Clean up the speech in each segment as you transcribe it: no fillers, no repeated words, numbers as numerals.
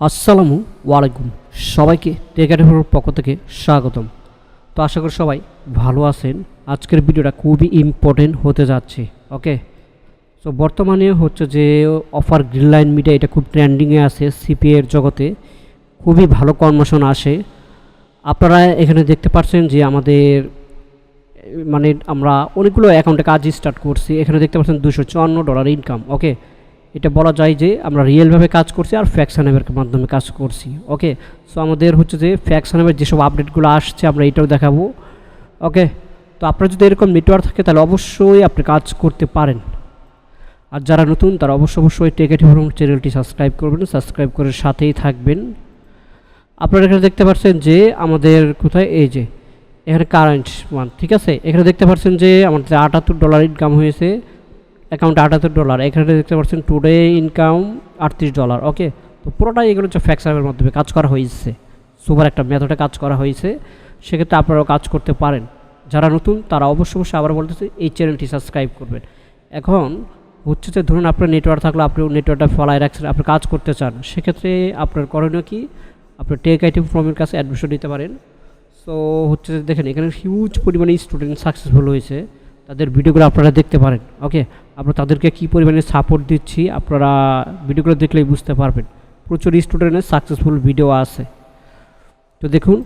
আসসালামু আলাইকুম সবাইকে টেকাটের পক্ষ থেকে স্বাগতম। তো আশা করি সবাই ভালো আছেন। আজকের ভিডিওটা খুবই ইম্পর্টেন্ট হতে যাচ্ছে। ওকে, তো বর্তমানে হচ্ছে যে অফার গ্রিন লাইন মিডিয়া এটা খুব ট্রেন্ডিংয়ে আছে। সিপিএ এর জগতে খুবই ভালো কর্মশন আসে। আপনারা এখানে দেখতে পাচ্ছেন যে আমাদের মানে আমরা অনেকগুলো অ্যাকাউন্টে কাজ স্টার্ট করছি। এখানে দেখতে পাচ্ছেন $254 ইনকাম। ওকে, এটা বলা যায় যে আমরা রিয়েলভাবে কাজ করছি আর ফ্যাক্সানামের মাধ্যমে কাজ করছি। ওকে, সো আমাদের হচ্ছে যে ফ্যাক্সানামের যেসব আপডেটগুলো আসছে আমরা এটাও দেখাবো। ওকে, তো আপনার যদি এরকম নেটওয়ার্ক থাকে তাহলে অবশ্যই আপনি কাজ করতে পারেন। আর যারা নতুন তারা অবশ্যই টেকেট চ্যানেলটি সাবস্ক্রাইব করবেন, সাবস্ক্রাইব করে সাথেই থাকবেন। আপনারা এখানে দেখতে পাচ্ছেন যে আমাদের কোথায় এই যে এখানে কারেন্ট মান, ঠিক আছে। এখানে দেখতে পাচ্ছেন যে আমাদের $78 ইনকাম হয়েছে, অ্যাকাউন্টে $78। এখানে দেখতে পাচ্ছেন টুডে ইনকাম $38। ওকে, তো পুরোটাই এগুলো হচ্ছে ফ্যাক্সারের মাধ্যমে কাজ করা হয়েছে। সুপার একটা মেথডে কাজ করা হয়েছে, সেক্ষেত্রে আপনারাও কাজ করতে পারেন। যারা নতুন তারা অবশ্যই আবার বলতেছে এই চ্যানেলটি সাবস্ক্রাইব করবেন। এখন হচ্ছে যে ধরুন আপনার নেটওয়ার্ক থাকলে আপনি নেটওয়ার্কটা ফলায় রাখছেন, আপনি কাজ করতে চান, সেক্ষেত্রে আপনার করণীয় কি, আপনি টেক আইটি ফর্মের কাছে অ্যাডমিশন নিতে পারেন। সো হচ্ছে যে দেখেন এখানে হিউজ পরিমাণে স্টুডেন্ট সাকসেসফুল হয়েছে, তাদের ভিডিওগুলো আপনারা দেখতে পারেন। ওকে, আমরা তাদেরকে কী পরিমাণে সাপোর্ট দিচ্ছি আপনারা ভিডিওগুলো দেখলেই বুঝতে পারবেন। প্রচুর স্টুডেন্টের সাকসেসফুল ভিডিও আছে। তো দেখুন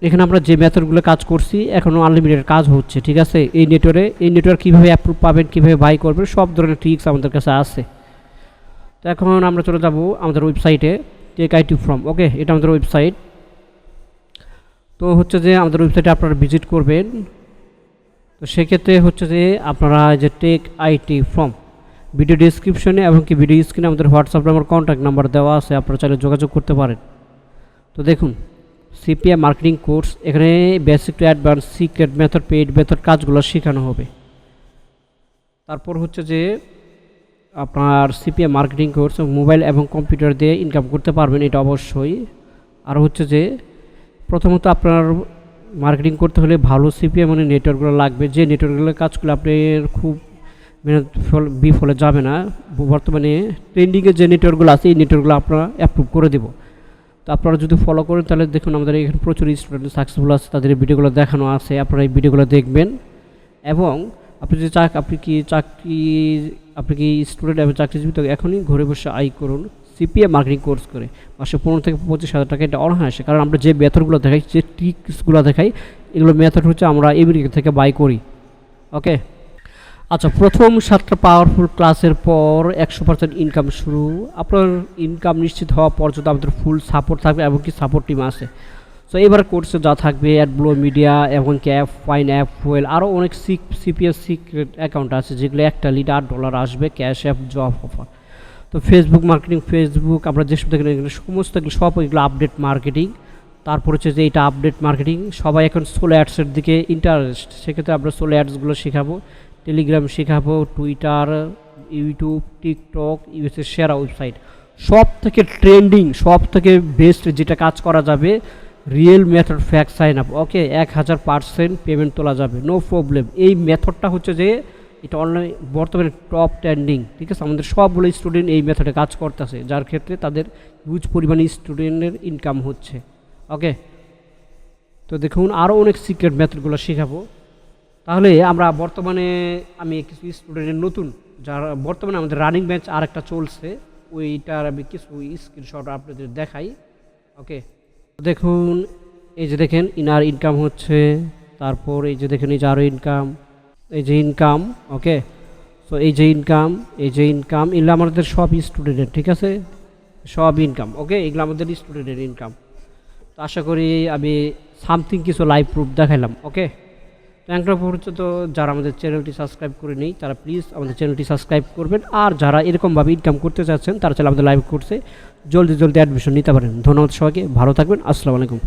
এখানে আমরা যে মেথডগুলো কাজ করছি এখনও আনলিমিটেড কাজ হচ্ছে, ঠিক আছে। এই নেটওয়ার্ক কীভাবে অ্যাপ্রুভ পাবেন, কীভাবে বাই করবেন, সব ধরনের ট্রিক্স আমাদের কাছে আছে। তো এখন আমরা চলে যাব আমাদের ওয়েবসাইটে, টেক আইটি ফর্ম। ওকে, এটা আমাদের ওয়েবসাইট। তো হচ্ছে যে আমাদের ওয়েবসাইটে আপনারা ভিজিট করবেন। তো সেক্ষেত্রে হচ্ছে যে আপনারা যে টেক আইটি ফর্ম ভিডিও ডিসক্রিপশনে এবং কি ভিডিও স্ক্রিনে আমাদের হোয়াটসঅ্যাপ নাম্বার, কন্ট্যাক্ট নাম্বার দেওয়া আছে, আপনারা চাইলে যোগাযোগ করতে পারেন। তো দেখুন সিপিএ মার্কেটিং কোর্স, এখানে basic to advance secret method, paid method কাজগুলো শেখানো হবে। তারপর হচ্ছে যে আপনার সিপিএ মার্কেটিং কোর্স মোবাইল এবং কম্পিউটার দিয়ে ইনকাম করতে পারবেন, এটা অবশ্যই। আর হচ্ছে যে প্রথমত আপনার মার্কেটিং করতে হলে ভালো সিপিএ মানে নেটওয়ার্কগুলো লাগবে, যে নেটওয়ার্কগুলোর কাজগুলো আপনার খুব বিফলে যাবে না। বর্তমানে ট্রেন্ডিংয়ে যে নেটওয়ার্কগুলো আছে এই নেটওয়ার্কগুলো আপনারা অ্যাপ্রুভ করে দেবো। তো আপনারা যদি ফলো করেন তাহলে দেখুন আমাদের এখানে প্রচুর স্টুডেন্ট সাকসেসফুল আছে, তাদের ভিডিওগুলো দেখানো আছে, আপনারা এই ভিডিওগুলো দেখবেন। এবং আপনি যদি আপনি কি স্টুডেন্ট এবং চাকরিজীবী, তো এখনই ঘরে বসে আয় করুন সিপিএ মার্কেটিং কোর্স করে মাসে 15 থেকে 25,000 টাকা, এটা অনায়াসে। কারণ আমরা যে মেথডগুলো দেখাই, যে ট্রিক্সগুলো দেখাই, এগুলো মেথড হচ্ছে আমরা আমেরিকা থেকে বাই করি। ওকে, আচ্ছা, প্রথম 7টা পাওয়ারফুল ক্লাসের পর 100% ইনকাম শুরু। আপনার ইনকাম নিশ্চিত হওয়া পর্যন্ত আমাদের ফুল সাপোর্ট থাকবে এবং কি সাপোর্ট টিম আছে। সো এবার কোর্সে যা থাকবে অ্যাডব্লো মিডিয়া এবং কি অ্যাপ ফাইন, অ্যাপ ফুয়েল, আরও অনেক সিপিএস সিক্রেট অ্যাকাউন্ট আছে যেগুলো একটা লিড $8 আসবে, ক্যাশ অ্যাপ, জব অফার। তো ফেসবুক মার্কেটিং, ফেসবুক আমরা যেসব দেখেন এগুলো সমস্ত সব এগুলো আপডেট মার্কেটিং। তারপর হচ্ছে যে এটা আপডেট মার্কেটিং, সবাই এখন সোলো অ্যাডসের দিকে ইন্টারেস্ট, সেক্ষেত্রে আমরা সোলো অ্যাডসগুলো শেখাবো, টেলিগ্রাম শেখাবো, টুইটার, ইউটিউব, টিকটক, ইউএসএ সেরা ওয়েবসাইট। সব থেকে ট্রেন্ডিং, সব থেকে বেস্ট যেটা কাজ করা যাবে real method fact sign up. Okay, 1000% payment তোলা যাবে, নো প্রবলেম। এই মেথডটা হচ্ছে যে এটা অনলাইন বর্তমানে টপ ট্রেন্ডিং, ঠিক আছে। আমাদের সবগুলো স্টুডেন্ট এই মেথডে কাজ করতেছে, যার ক্ষেত্রে তাদের হিউজ পরিমাণে স্টুডেন্টের ইনকাম হচ্ছে। ওকে, তো দেখুন আরও অনেক সিক্রেট মেথডগুলো শেখাবো। তাহলে আমরা বর্তমানে আমি কিছু স্টুডেন্টের নতুন যারা বর্তমানে আমাদের রানিং ব্যাচ আর একটা চলছে, ওইটার আমি কিছু স্ক্রিনশট আপনাদের দেখাই। ওকে, দেখুন এই যে দেখেন ইনার ইনকাম হচ্ছে, তারপর এই যে দেখেন এই যে আরও ইনকাম, এই যে ইনকাম। ওকে, সো এই যে ইনকাম, এগুলো আমাদের সব স্টুডেন্টের, ঠিক আছে, সব ইনকাম। ওকে, এগুলো আমাদের স্টুডেন্টের ইনকাম। তো আশা করি আমি সামথিং কিছু লাইভ প্রুফ দেখাইলাম। ওকে, তো পর্যন্ত যারা আমাদের চ্যানেলটি সাবস্ক্রাইব করে নেই তারা প্লিজ আমাদের চ্যানেলটি সাবস্ক্রাইব করবেন। আর যারা এরকমভাবে ইনকাম করতে চাচ্ছেন তারা চাইলে আমাদের লাইভ কোর্সে জলদি অ্যাডমিশন নিতে পারেন। ধন্যবাদ সবাইকে, ভালো থাকবেন, আসসালামু আলাইকুম।